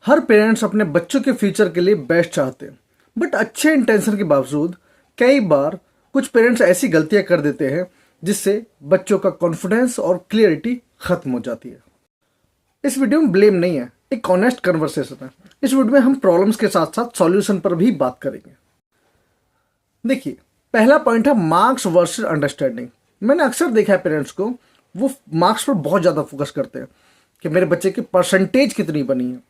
हर parents अपने बच्चों के फ्यूचर के लिए बेस्ट चाहते हैं, बट अच्छे इंटेंशन के बावजूद कई बार कुछ पेरेंट्स ऐसी गलतियां कर देते हैं जिससे बच्चों का कॉन्फिडेंस और क्लियरिटी खत्म हो जाती है। इस वीडियो में ब्लेम नहीं है, एक ऑनेस्ट कन्वर्सेशन है। इस वीडियो में हम प्रॉब्लम्स के साथ साथ सॉल्यूशन पर भी बात करेंगे। देखिए, पहला पॉइंट है मार्क्स वर्सेस अंडरस्टैंडिंग। मैंने अक्सर देखा है पेरेंट्स को, वो मार्क्स पर बहुत ज़्यादा फोकस करते हैं कि मेरे बच्चे की परसेंटेज कितनी बनी है।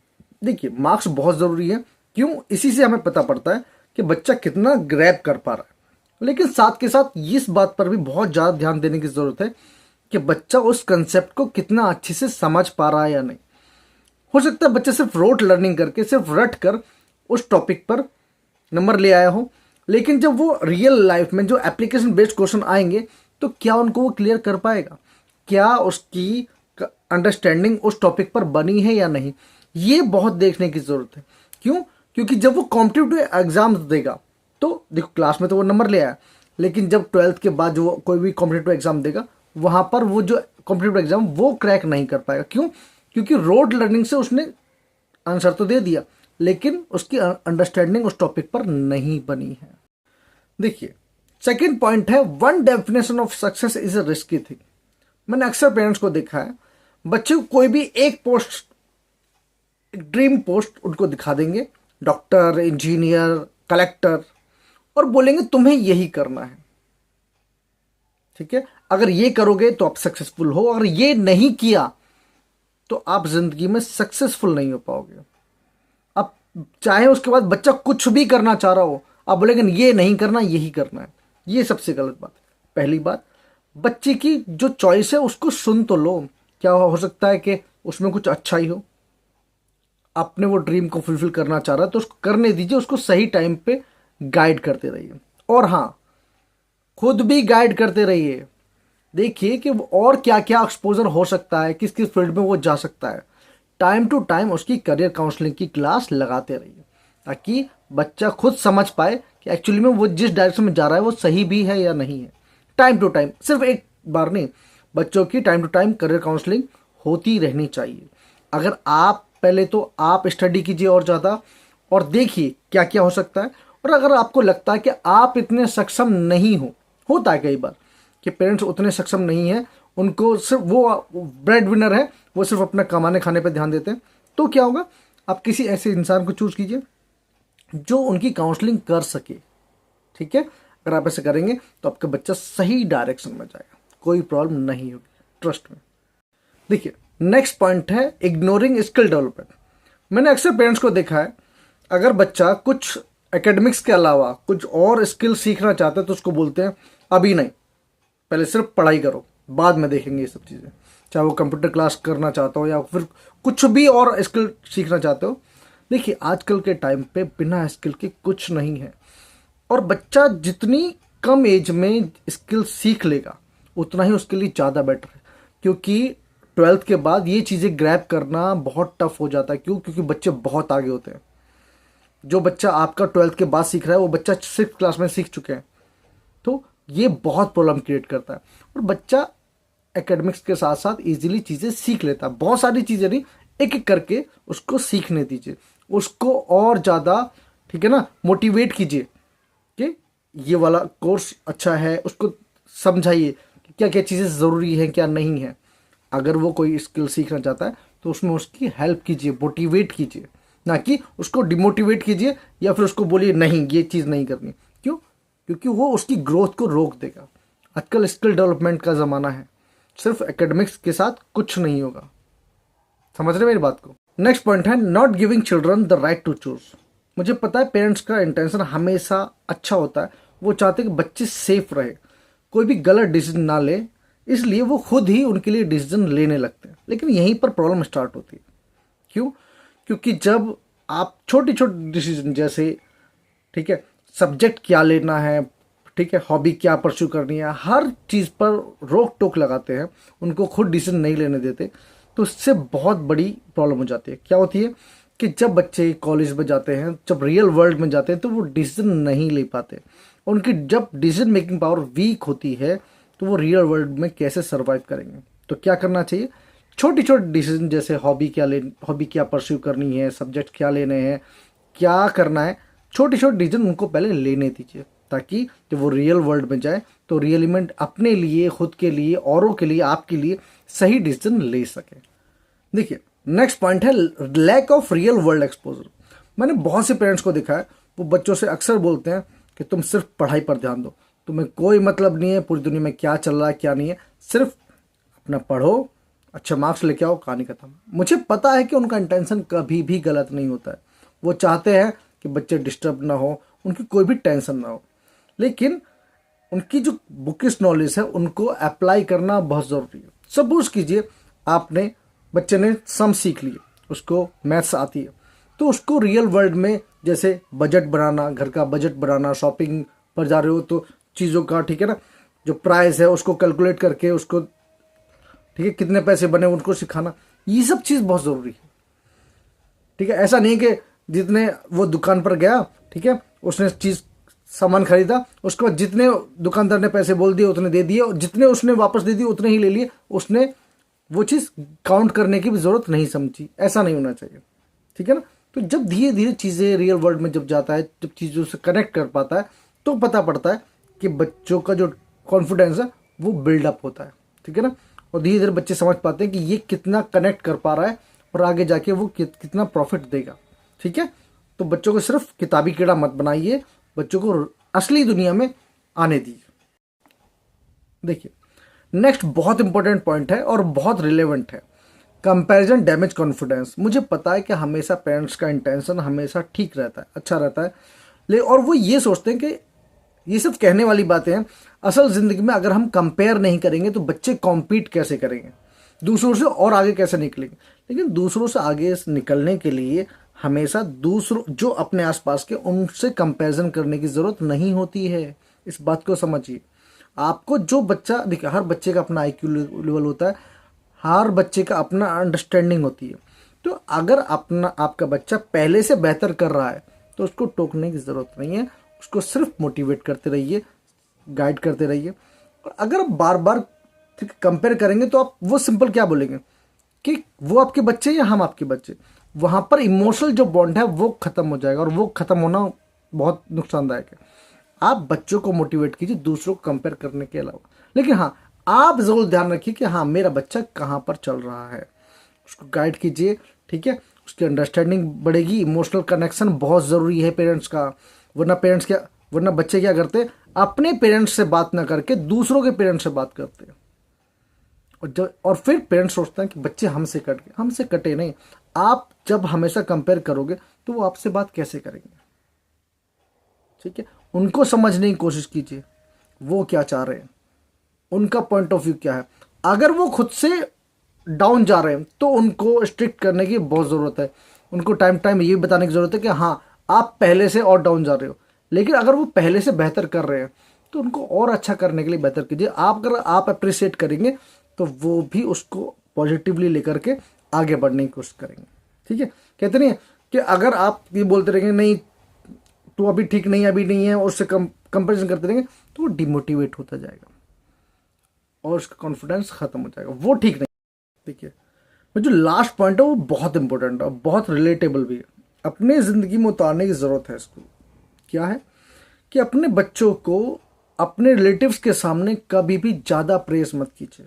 देखिए, मार्क्स बहुत ज़रूरी है। क्यों? इसी से हमें पता पड़ता है कि बच्चा कितना ग्रैब कर पा रहा है, लेकिन साथ के साथ इस बात पर भी बहुत ज़्यादा ध्यान देने की ज़रूरत है कि बच्चा उस कंसेप्ट को कितना अच्छे से समझ पा रहा है या नहीं। हो सकता है बच्चा सिर्फ रोट लर्निंग करके, सिर्फ रट कर उस टॉपिक पर नंबर ले आया हो, लेकिन जब वो रियल लाइफ में जो एप्लीकेशन बेस्ड क्वेश्चन आएंगे तो क्या उनको वो क्लियर कर पाएगा? क्या उसकी अंडरस्टैंडिंग उस टॉपिक पर बनी है या नहीं? ये बहुत देखने की जरूरत है। क्यों? क्योंकि जब वो कॉम्पिटिटिव एग्जाम देगा तो देखो, क्लास में तो वो नंबर ले आया, लेकिन जब 12th के बाद जो कोई भी कॉम्पिटिटिव एग्जाम देगा, वहां पर वो जो कॉम्पिटिटिव एग्जाम वो क्रैक नहीं कर पाएगा। क्यों? क्योंकि रोड लर्निंग से उसने आंसर तो दे दिया, लेकिन उसकी अंडरस्टैंडिंग उस टॉपिक पर नहीं बनी है। देखिए, सेकंड पॉइंट है one definition of success is a risky thing. मैंने अक्सर पेरेंट्स को देखा है, बच्चे को कोई भी एक पोस्ट, एक ड्रीम पोस्ट उनको दिखा देंगे, डॉक्टर, इंजीनियर, कलेक्टर, और बोलेंगे तुम्हें यही करना है। ठीक है, अगर ये करोगे तो आप सक्सेसफुल हो, अगर ये नहीं किया तो आप जिंदगी में सक्सेसफुल नहीं हो पाओगे। अब चाहे उसके बाद बच्चा कुछ भी करना चाह रहा हो, आप बोलेंगे ये नहीं करना, यही करना है। ये सबसे गलत बात है। पहली बात, बच्चे की जो चॉइस है उसको सुन तो लो। क्या हो सकता है कि उसमें कुछ अच्छा ही हो, अपने वो ड्रीम को फुलफिल करना चाह रहा है तो उसको करने दीजिए, उसको सही टाइम पे गाइड करते रहिए। और हाँ, खुद भी गाइड करते रहिए। देखिए कि वो और क्या क्या एक्सपोजर हो सकता है, किस किस फील्ड में वो जा सकता है। टाइम टू टाइम उसकी करियर काउंसलिंग की क्लास लगाते रहिए, ताकि बच्चा खुद समझ पाए कि एक्चुअली में वो जिस डायरेक्शन में जा रहा है वो सही भी है या नहीं है। टाइम टू टाइम, सिर्फ एक बार नहीं, बच्चों की time to time career counselling होती रहनी चाहिए। अगर आप पहले तो आप स्टडी कीजिए और ज़्यादा, और देखिए क्या क्या हो सकता है। और अगर आपको लगता है कि आप इतने सक्षम नहीं हो, होता है कई बार कि पेरेंट्स उतने सक्षम नहीं है, उनको सिर्फ वो ब्रेड विनर है, वो सिर्फ अपना कमाने खाने पर ध्यान देते हैं, तो क्या होगा, आप किसी ऐसे इंसान को चूज कीजिए जो उनकी काउंसलिंग कर सके। ठीक है, अगर आप ऐसे करेंगे तो आपका बच्चा सही डायरेक्शन में जाएगा, कोई प्रॉब्लम नहीं होगी, ट्रस्ट में। देखिए, नेक्स्ट पॉइंट है इग्नोरिंग स्किल डेवलपमेंट। मैंने अक्सर पेरेंट्स को देखा है, अगर बच्चा कुछ एकेडमिक्स के अलावा कुछ और स्किल सीखना चाहता है तो उसको बोलते हैं अभी नहीं, पहले सिर्फ पढ़ाई करो, बाद में देखेंगे ये सब चीज़ें। चाहे वो कंप्यूटर क्लास करना चाहता हो या फिर कुछ भी और स्किल सीखना चाहते हो। देखिए, आजकल के टाइम पे बिना स्किल के कुछ नहीं है, और बच्चा जितनी कम एज में स्किल सीख लेगा उतना ही उसके लिए ज़्यादा बेटर है। क्योंकि 12th के बाद ये चीज़ें ग्रैब करना बहुत टफ हो जाता है। क्यों? क्योंकि बच्चे बहुत आगे होते हैं। जो बच्चा आपका 12th के बाद सीख रहा है वो बच्चा 6th क्लास में सीख चुके हैं, तो ये बहुत प्रॉब्लम क्रिएट करता है। और बच्चा एकेडमिक्स के साथ साथ इजीली चीज़ें सीख लेता है, बहुत सारी चीज़ें नहीं, एक एक करके उसको सीखने दीजिए, उसको और ज़्यादा, ठीक है ना, मोटिवेट कीजिए कि ये वाला कोर्स अच्छा है, उसको समझाइए कि क्या क्या चीज़ें ज़रूरी हैं, क्या नहीं है। अगर वो कोई स्किल सीखना चाहता है तो उसमें उसकी हेल्प कीजिए, मोटिवेट कीजिए, ना कि उसको डिमोटिवेट कीजिए या फिर उसको बोलिए नहीं ये चीज़ नहीं करनी। क्यों? क्योंकि वो उसकी ग्रोथ को रोक देगा। आजकल स्किल डेवलपमेंट का ज़माना है, सिर्फ एकेडमिक्स के साथ कुछ नहीं होगा। समझ रहे मेरी बात को? नेक्स्ट पॉइंट है not giving children the right to choose. मुझे पता है पेरेंट्स का इंटेंशन हमेशा अच्छा होता है, वो चाहते हैं कि बच्चे सेफ रहे, कोई भी गलत डिसीजन ना ले, इसलिए वो खुद ही उनके लिए डिसीजन लेने लगते हैं। लेकिन यहीं पर प्रॉब्लम स्टार्ट होती है। क्यों? क्योंकि जब आप छोटी छोटी डिसीजन, जैसे ठीक है, सब्जेक्ट क्या लेना है, ठीक है, हॉबी क्या परस्यू करनी है, हर चीज़ पर रोक टोक लगाते हैं, उनको खुद डिसीजन नहीं लेने देते, तो इससे बहुत बड़ी प्रॉब्लम हो जाती है। क्या होती है कि जब बच्चे कॉलेज में जाते हैं, जब रियल वर्ल्ड में जाते हैं, तो वो डिसीजन नहीं ले पाते। उनकी जब डिसीजन मेकिंग पावर वीक होती है तो वो रियल वर्ल्ड में कैसे सर्वाइव करेंगे? तो क्या करना चाहिए? छोटी छोटी डिसीजन जैसे हॉबी क्या परस्यू करनी है, सब्जेक्ट क्या लेने हैं, क्या करना है, छोटी छोटी डिसीजन उनको पहले लेने दीजिए, ताकि जब वो रियल वर्ल्ड में जाए तो रियल में अपने लिए, खुद के लिए, औरों के लिए, आपके लिए सही डिसीजन ले सके। देखिए, नेक्स्ट पॉइंट है lack of real world exposure. मैंने बहुत से पेरेंट्स को देखा है, वो बच्चों से अक्सर बोलते हैं कि तुम सिर्फ पढ़ाई पर ध्यान दो, तुम्हें कोई मतलब नहीं है पूरी दुनिया में क्या चल रहा है क्या नहीं है, सिर्फ अपना पढ़ो, अच्छे मार्क्स लेके आओ, कहानी खत्म। मुझे पता है कि उनका इंटेंशन कभी भी गलत नहीं होता है, वो चाहते हैं कि बच्चे डिस्टर्ब ना हो, उनकी कोई भी टेंशन ना हो, लेकिन उनकी जो बुकिश नॉलेज है उनको अप्लाई करना बहुत ज़रूरी है। सपोज कीजिए आपने बच्चे ने सम सीख लिए, उसको मैथ्स आती है, तो उसको रियल वर्ल्ड में जैसे बजट बनाना, घर का बजट बनाना, शॉपिंग पर जा रहे हो तो चीज़ों का, ठीक है ना, जो प्राइस है उसको कैलकुलेट करके उसको, ठीक है, कितने पैसे बने उनको सिखाना, ये सब चीज़ बहुत ज़रूरी है। ठीक है, ऐसा नहीं कि जितने वो दुकान पर गया, ठीक है, उसने चीज़ सामान खरीदा, उसके बाद जितने दुकानदार ने पैसे बोल दिए उतने दे दिए, और जितने उसने वापस दे दिए उतने ही ले लिए, उसने वो चीज़ काउंट करने की भी ज़रूरत नहीं समझी। ऐसा नहीं होना चाहिए, ठीक है ना। तो जब धीरे धीरे चीज़ें रियल वर्ल्ड में जब जाता है, जब चीज़ों से कनेक्ट कर पाता है, तो पता पड़ता है कि बच्चों का जो कॉन्फिडेंस है वो बिल्डअप होता है, ठीक है ना। और धीरे धीरे बच्चे समझ पाते हैं कि ये कितना कनेक्ट कर पा रहा है और आगे जाके वो कितना प्रॉफिट देगा, ठीक है। तो बच्चों को सिर्फ किताबी कीड़ा मत बनाइए, बच्चों को असली दुनिया में आने दीजिए। देखिए, नेक्स्ट बहुत इंपॉर्टेंट पॉइंट है और बहुत रिलेवेंट है, कंपैरिजन डैमेज कॉन्फिडेंस। मुझे पता है कि हमेशा पेरेंट्स का इंटेंशन हमेशा ठीक रहता है, अच्छा रहता है, ले और वो ये सोचते हैं कि ये सिर्फ कहने वाली बातें हैं। असल ज़िंदगी में अगर हम कंपेयर नहीं करेंगे तो बच्चे कॉम्पीट कैसे करेंगे दूसरों से, और आगे कैसे निकलेंगे। लेकिन दूसरों से आगे निकलने के लिए हमेशा दूसरों जो अपने आसपास के उनसे कंपैरिजन करने की ज़रूरत नहीं होती है। इस बात को समझिए। आपको जो बच्चा, देखिए, हर बच्चे का अपना आईक्यू लेवल होता है, हर बच्चे का अपना अंडरस्टैंडिंग होती है। तो अगर आपका बच्चा पहले से बेहतर कर रहा है तो उसको टोकने की ज़रूरत नहीं है, उसको सिर्फ मोटिवेट करते रहिए, गाइड करते रहिए। और अगर आप बार बार कंपेयर करेंगे तो आप वो सिंपल क्या बोलेंगे कि वो आपके बच्चे या हम आपके बच्चे, वहाँ पर इमोशनल जो बॉन्ड है वो ख़त्म हो जाएगा, और वो ख़त्म होना बहुत नुकसानदायक है। आप बच्चों को मोटिवेट कीजिए दूसरों को कंपेयर करने के अलावा, लेकिन हाँ, आप ज़रूर ध्यान रखिए कि हाँ, मेरा बच्चा कहाँ पर चल रहा है, उसको गाइड कीजिए, ठीक है। उसकी अंडरस्टैंडिंग बढ़ेगी, इमोशनल कनेक्शन बहुत ज़रूरी है पेरेंट्स का। वरना बच्चे क्या करते, अपने पेरेंट्स से बात ना करके दूसरों के पेरेंट्स से बात करते हैं, और फिर पेरेंट्स सोचते हैं कि बच्चे हमसे कटे नहीं। आप जब हमेशा कंपेयर करोगे तो वो आपसे बात कैसे करेंगे, ठीक है। उनको समझने की कोशिश कीजिए, वो क्या चाह रहे हैं, उनका पॉइंट ऑफ व्यू क्या है। अगर वो खुद से डाउन जा रहे हैं तो उनको स्ट्रिक्ट करने की बहुत ज़रूरत है, उनको टाइम टाइम ये बताने की ज़रूरत है कि हाँ, आप पहले से और डाउन जा रहे हो। लेकिन अगर वो पहले से बेहतर कर रहे हैं तो उनको और अच्छा करने के लिए बेहतर कीजिए। अगर आप अप्रिशिएट करेंगे तो वो भी उसको पॉजिटिवली लेकर के आगे बढ़ने की कोशिश करेंगे, ठीक है। कहते नहीं है कि अगर आप ये बोलते रहेंगे नहीं तो अभी ठीक नहीं, अभी नहीं है, और उससे कंपेरिजन करते रहेंगे तो वो डिमोटिवेट होता जाएगा और उसका कॉन्फिडेंस खत्म हो जाएगा, वो ठीक नहीं। देखिए, जो लास्ट पॉइंट है वो बहुत इंपॉर्टेंट है और बहुत रिलेटेबल भी है, अपने ज़िंदगी में उतारने की ज़रूरत है इसको। क्या है कि अपने बच्चों को अपने रिलेटिव्स के सामने कभी भी ज़्यादा प्रेस मत कीजिए,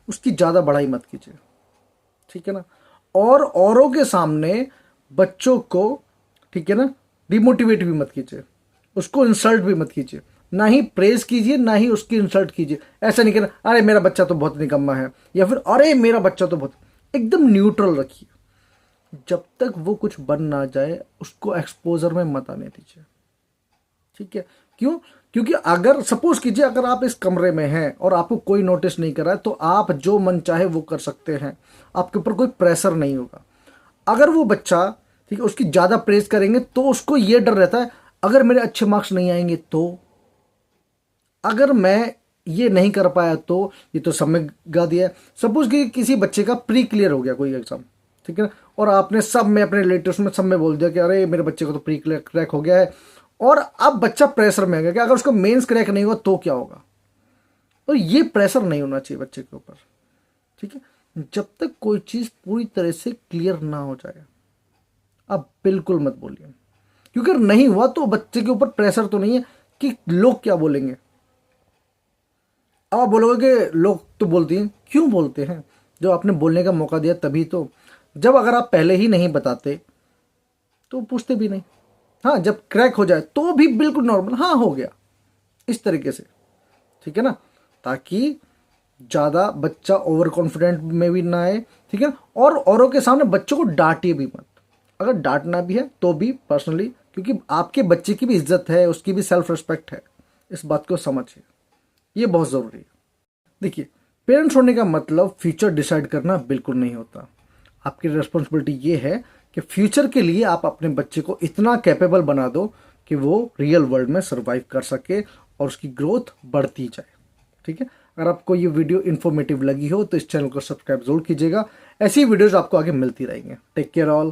उसकी ज़्यादा बड़ाई मत कीजिए, ठीक है ना। और औरों के सामने बच्चों को, ठीक है ना, डिमोटिवेट भी मत कीजिए, उसको इंसल्ट भी मत कीजिए, ना ही प्रेज कीजिए ना ही उसकी इंसल्ट कीजिए। ऐसा नहीं करना अरे मेरा बच्चा तो बहुत निकम्मा है, या फिर अरे मेरा बच्चा तो बहुत, एकदम न्यूट्रल रखिए। जब तक वो कुछ बन ना जाए उसको एक्सपोजर में मत आने दीजिए, ठीक है। क्यों? क्योंकि अगर सपोज कीजिए अगर आप इस कमरे में हैं और आपको कोई नोटिस नहीं कर रहा है तो आप जो मन चाहे वो कर सकते हैं, आपके ऊपर कोई प्रेशर नहीं होगा। अगर वो बच्चा, ठीक है, उसकी ज़्यादा प्रेज करेंगे तो उसको ये डर रहता है अगर मेरे अच्छे मार्क्स नहीं आएंगे तो, अगर मैं ये नहीं कर पाया तो, ये तो सब में गा दिया है। सपोज कि किसी बच्चे का प्री क्लियर हो गया कोई एग्जाम, ठीक है ना, और आपने सब में अपने रिलेटिव्स में सब में बोल दिया कि अरे मेरे बच्चे को तो प्री क्लियर क्रैक हो गया है, और अब बच्चा प्रेशर में आ गया कि अगर उसका मेंस क्रैक नहीं हुआ तो क्या होगा। और ये प्रेशर नहीं होना चाहिए बच्चे के ऊपर, ठीक है। जब तक कोई चीज़ पूरी तरह से क्लियर ना हो जाए आप बिल्कुल मत बोलिए, क्योंकि अगर नहीं हुआ तो बच्चे के ऊपर प्रेशर तो नहीं है कि लोग क्या बोलेंगे। अब आप बोलोगे कि लोग तो बोलते हैं, क्यों बोलते हैं? जब आपने बोलने का मौका दिया तभी तो। जब अगर आप पहले ही नहीं बताते तो पूछते भी नहीं। हाँ, जब क्रैक हो जाए तो भी बिल्कुल नॉर्मल, हाँ हो गया, इस तरीके से, ठीक है ना, ताकि ज़्यादा बच्चा ओवर कॉन्फिडेंट में भी ना आए, ठीक है। और औरों के सामने बच्चों को डांटिए भी मत, अगर डांटना भी है तो भी पर्सनली, क्योंकि आपके बच्चे की भी इज्जत है, उसकी भी सेल्फ रिस्पेक्ट है, इस बात को समझिए, ये बहुत ज़रूरी है। देखिए, पेरेंट्स होने का मतलब फ्यूचर डिसाइड करना बिल्कुल नहीं होता। आपकी रिस्पॉन्सिबिलिटी ये है कि फ्यूचर के लिए आप अपने बच्चे को इतना कैपेबल बना दो कि वो रियल वर्ल्ड में सर्वाइव कर सके और उसकी ग्रोथ बढ़ती जाए, ठीक है। अगर आपको ये वीडियो इन्फॉर्मेटिव लगी हो तो इस चैनल को सब्सक्राइब जरूर कीजिएगा। ऐसी वीडियोज आपको आगे मिलती रहेंगे। Take care all.